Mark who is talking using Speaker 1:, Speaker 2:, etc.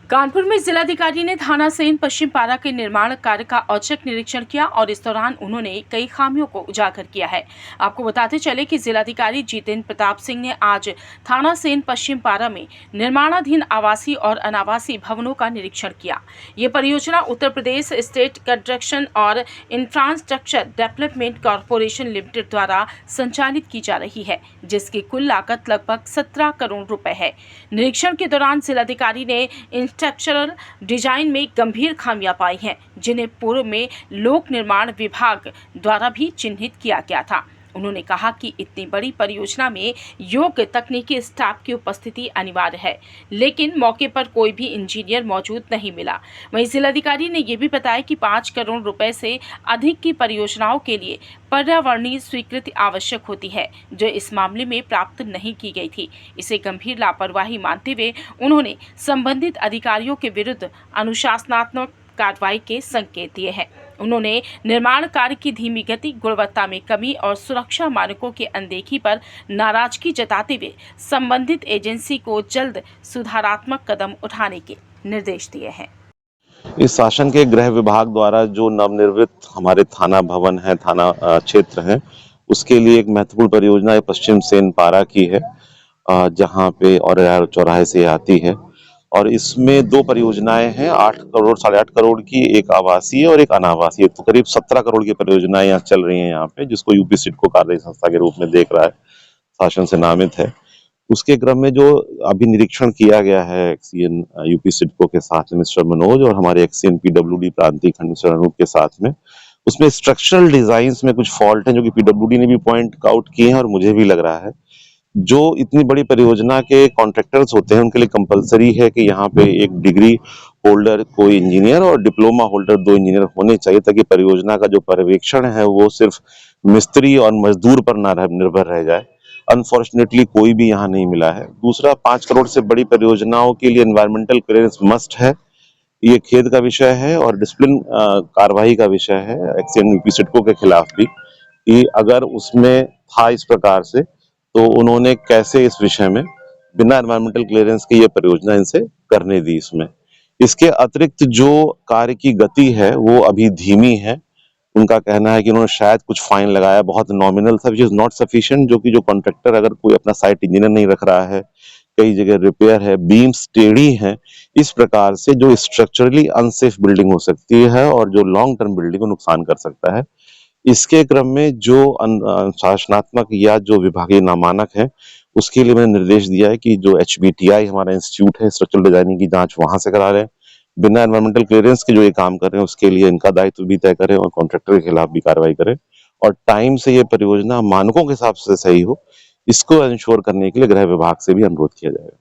Speaker 1: कानपुर में जिलाधिकारी ने थाना सेन पश्चिम पारा के निर्माण कार्य का औचक निरीक्षण किया और इस दौरान उन्होंने कई खामियों को उजागर किया है। आपको बताते चले कि जिलाधिकारी जितेंद्र प्रताप सिंह ने आज थाना सेन पश्चिम पारा में निर्माणाधीन आवासीय और अनावासीय भवनों का निरीक्षण किया। ये परियोजना उत्तर प्रदेश स्टेट कंस्ट्रक्शन और इंफ्रास्ट्रक्चर डेवलपमेंट कॉरपोरेशन लिमिटेड द्वारा संचालित की जा रही है, जिसकी कुल लागत लगभग 17 करोड़ रुपए है। निरीक्षण के दौरान जिलाधिकारी ने स्ट्रक्चरल डिजाइन में गंभीर खामियां पाई हैं, जिन्हें पूर्व में लोक निर्माण विभाग द्वारा भी चिन्हित किया गया था। उन्होंने कहा कि इतनी बड़ी परियोजना में योग्य तकनीकी स्टाफ की उपस्थिति अनिवार्य है, लेकिन मौके पर कोई भी इंजीनियर मौजूद नहीं मिला। वहीं जिलाधिकारी ने यह भी बताया कि 5 करोड़ रुपए से अधिक की परियोजनाओं के लिए पर्यावरणीय स्वीकृति आवश्यक होती है, जो इस मामले में प्राप्त नहीं की गई थी। इसे गंभीर लापरवाही मानते हुए उन्होंने संबंधित अधिकारियों के विरुद्ध अनुशासनात्मक कार्रवाई के संकेत दिए हैं। उन्होंने निर्माण कार्य की धीमी गति, गुणवत्ता में कमी और सुरक्षा मानकों की अनदेखी पर नाराजगी जताते हुए संबंधित एजेंसी को जल्द सुधारात्मक कदम उठाने के निर्देश दिए हैं।
Speaker 2: इस शासन के गृह विभाग द्वारा जो नवनिर्मित हमारे थाना भवन है, थाना क्षेत्र है, उसके लिए एक महत्वपूर्ण परियोजना पश्चिम सेन पारा की है, जहां पे और चौराहे से आती है। और इसमें दो परियोजनाएं हैं, 8 करोड़ 8.5 करोड़ की, एक आवासीय और एक अनावासीय। तो करीब 17 करोड़ की परियोजनाएं यहाँ चल रही हैं यहाँ पे, जिसको यूपी सिडको कार्य संस्था के रूप में देख रहा है, शासन से नामित है। उसके क्रम में जो अभी निरीक्षण किया गया है एक्सीएन यूपी सिडको के साथ में मिस्टर मनोज और हमारे एक्सीएन पीडब्ल्यूडी प्रांतीय खंड मिस्टर अनूप के साथ में, उसमें स्ट्रक्चरल डिजाइन्स में कुछ फॉल्ट हैं जो कि पीडब्ल्यूडी ने भी पॉइंट आउट किए हैं और मुझे भी लग रहा है। जो इतनी बड़ी परियोजना के कॉन्ट्रैक्टर्स होते हैं उनके लिए कंपलसरी है कि यहाँ पे एक डिग्री होल्डर कोई इंजीनियर और डिप्लोमा होल्डर 2 इंजीनियर होने चाहिए, ताकि परियोजना का जो पर्यवेक्षण है वो सिर्फ मिस्त्री और मजदूर पर ना निर्भर रह जाए। अनफॉर्चुनेटली कोई भी यहाँ नहीं मिला है। दूसरा, 5 करोड़ से बड़ी परियोजनाओं के लिए एनवायरमेंटल क्लियरेंस मस्ट है। ये खेद का विषय है और डिसिप्लिन कार्रवाई का विषय है एक्सीएन यूपी सिडको के खिलाफ भी, कि अगर उसमें था इस प्रकार से तो उन्होंने कैसे इस विषय में बिना एनवायरमेंटल क्लियरेंस की ये परियोजना इनसे करने दी। इसके अतिरिक्त जो कार्य की गति है वो अभी धीमी है। उनका कहना है कि उन्होंने शायद कुछ फाइन लगाया, बहुत नॉमिनल था, विच इज नॉट सफिशिएंट। जो कॉन्ट्रैक्टर अगर कोई अपना साइट इंजीनियर नहीं रख रहा है, कई जगह रिपेयर है, बीम्स टेढ़ी हैं, इस प्रकार से जो स्ट्रक्चरली अनसेफ बिल्डिंग हो सकती है और जो लॉन्ग टर्म बिल्डिंग को नुकसान कर सकता है। इसके क्रम में जो शासनात्मक या जो विभागीय नामानक है, उसके लिए मैंने निर्देश दिया है कि जो HBTI हमारा इंस्टीट्यूट है स्ट्रक्चरल डिजाइनिंग की, जांच वहां से करा लें। बिना एनवायरमेंटल क्लियरेंस के जो ये काम कर रहे हैं उसके लिए इनका दायित्व भी तय करें और कॉन्ट्रैक्टर के खिलाफ भी कार्रवाई करें, और टाइम से ये परियोजना मानकों के हिसाब से सही हो, इसको इंश्योर करने के लिए गृह विभाग से भी अनुरोध किया जाएगा।